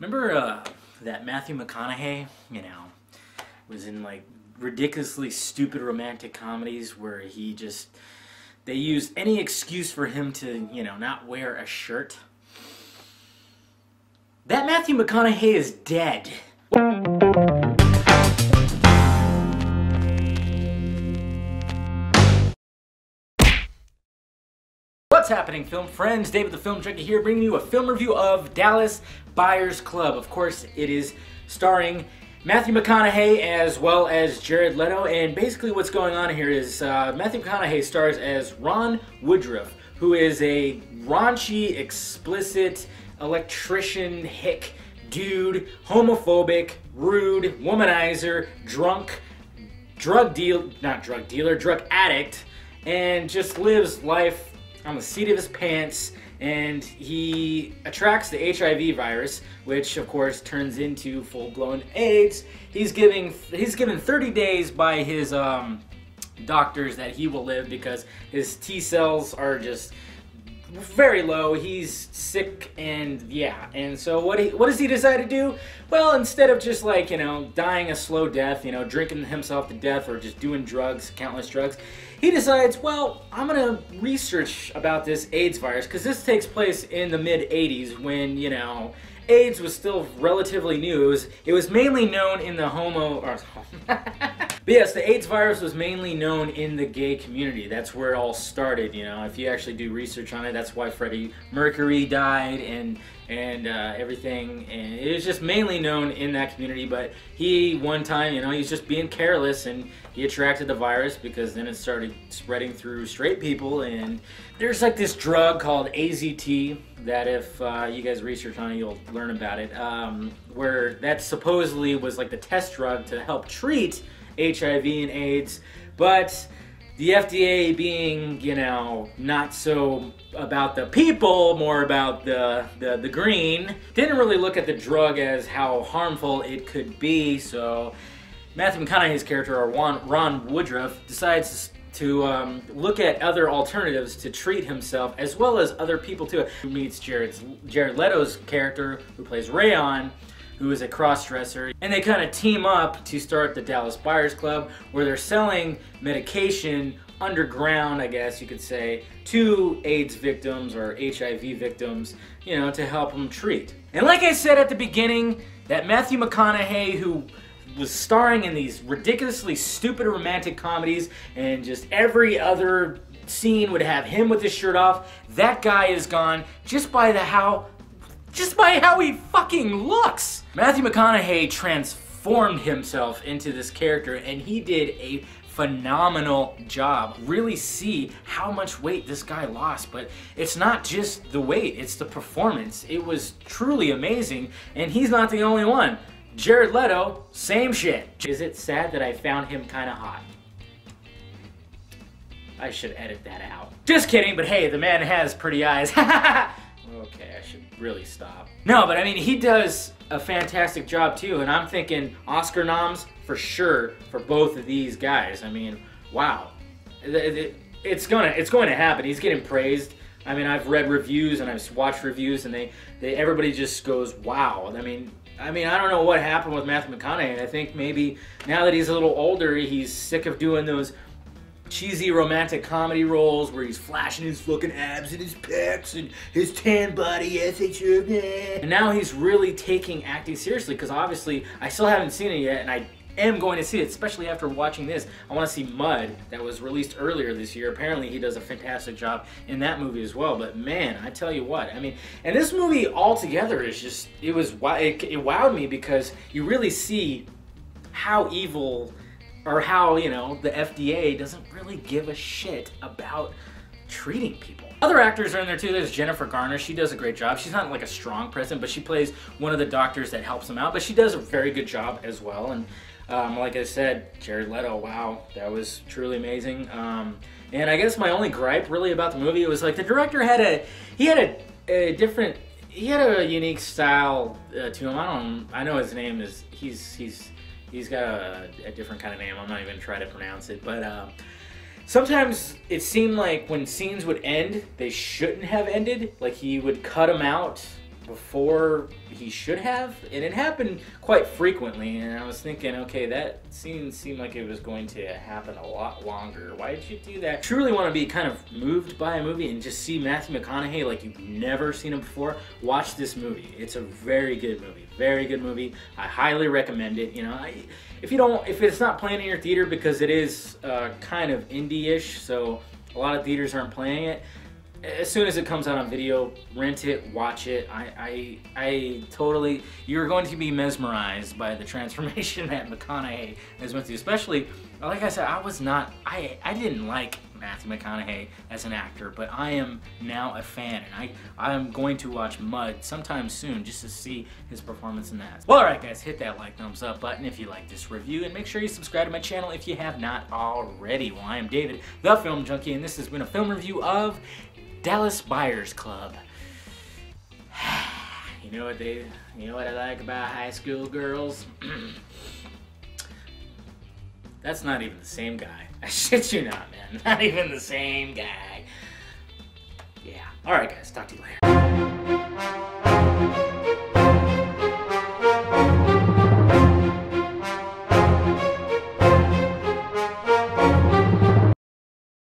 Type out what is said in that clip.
Remember that Matthew McConaughey, was in like ridiculously stupid romantic comedies where they used any excuse for him to, not wear a shirt? That Matthew McConaughey is dead. What's happening, film friends? David the Film Junkie here, bringing you a film review of Dallas Buyers Club. Of course, it is starring Matthew McConaughey as well as Jared Leto, and basically what's going on here is Matthew McConaughey stars as Ron Woodruff, who is a raunchy, explicit, electrician, hick dude, homophobic, rude, womanizer, drunk, drug addict, and just lives life on the seat of his pants, and he attracts the HIV virus, which of course turns into full-blown AIDS. He's given 30 days by his doctors that he will live because his T cells are just very low. He's sick, and and so what does he decide to do? Well, instead of just like, dying a slow death, drinking himself to death or just doing drugs, countless drugs, he decides, well, I'm gonna research about this AIDS virus, because this takes place in the mid-80s when, AIDS was still relatively new. It was mainly known in the but yes, the AIDS virus was mainly known in the gay community. That's where it all started, If you actually do research on it, that's why Freddie Mercury died and everything. And it was just mainly known in that community, but he, one time, he's just being careless and he attracted the virus because then it started spreading through straight people. And there's like this drug called AZT that if you guys research on it, you'll learn about it, where that supposedly was like the test drug to help treat HIV and AIDS, but the FDA being, not so about the people, more about the green, didn't really look at the drug as how harmful it could be. So Matthew McConaughey's character, or Ron Woodruff, decides to look at other alternatives to treat himself, as well as other people too. He meets Jared Leto's character, who plays Rayon, who is a cross-dresser, and they kind of team up to start the Dallas Buyers Club, where they're selling medication underground, I guess you could say, to AIDS victims or HIV victims, to help them treat. And like I said at the beginning, that Matthew McConaughey, who was starring in these ridiculously stupid romantic comedies, and just every other scene would have him with his shirt off, that guy is gone just by how he fucking looks. Matthew McConaughey transformed himself into this character, and he did a phenomenal job. Really see how much weight this guy lost, but it's not just the weight, it's the performance. It was truly amazing, and he's not the only one. Jared Leto, same shit. Is it sad that I found him kind of hot? I should edit that out. Just kidding, but hey, the man has pretty eyes. Okay, I should really stop. No, but I mean, he does a fantastic job too, and I'm thinking Oscar noms for sure for both of these guys. I mean, wow. It's going to happen. He's getting praised. I mean, I've read reviews and I've watched reviews, and everybody just goes, wow. I mean, I don't know what happened with Matthew McConaughey. I think maybe now that he's a little older, he's sick of doing those cheesy romantic comedy roles where he's flashing his fucking abs and his pecs and his tan body, yes, and now he's really taking acting seriously, because obviously I still haven't seen it yet, and I am going to see it, especially after watching this. I want to see Mud, that was released earlier this year. Apparently he does a fantastic job in that movie as well. But man, I tell you what, I mean, and this movie altogether is just, it wowed me, because you really see how evil, or how, the FDA doesn't really give a shit about treating people. Other actors are in there too. There's Jennifer Garner. She does a great job. She's not like a strong presence, but she plays one of the doctors that helps him out, but she does a very good job as well. And like I said, Jared Leto, wow, that was truly amazing. And I guess my only gripe really about the movie was like the director had a unique style to him. I know his name is, he's got a different kind of name. I'm not even trying to pronounce it, but sometimes it seemed like when scenes would end, they shouldn't have ended. Like he would cut them out before he should have, and it happened quite frequently, and I was thinking, okay, that scene seemed like it was going to happen a lot longer. Why did you do that? Truly want to be kind of moved by a movie and just see Matthew McConaughey like you've never seen him before. Watch this movie. It's a very good movie. Very good movie. I highly recommend it. You know, if it's not playing in your theater, because it is kind of indie-ish, so a lot of theaters aren't playing it. As soon as it comes out on video, rent it, watch it. I totally, you're going to be mesmerized by the transformation that McConaughey has went through. Especially, like I said, I didn't like Matthew McConaughey as an actor, but I am now a fan, and I'm going to watch Mud sometime soon just to see his performance in that. Well, alright guys, hit that like, thumbs up button if you like this review, and make sure you subscribe to my channel if you have not already. Well, I am David, the Film Junkie, and this has been a film review of Dallas Buyers Club. You know what I like about high school girls? That's not even the same guy. I shit you not, man. Not even the same guy. Yeah. Alright guys, talk to you later.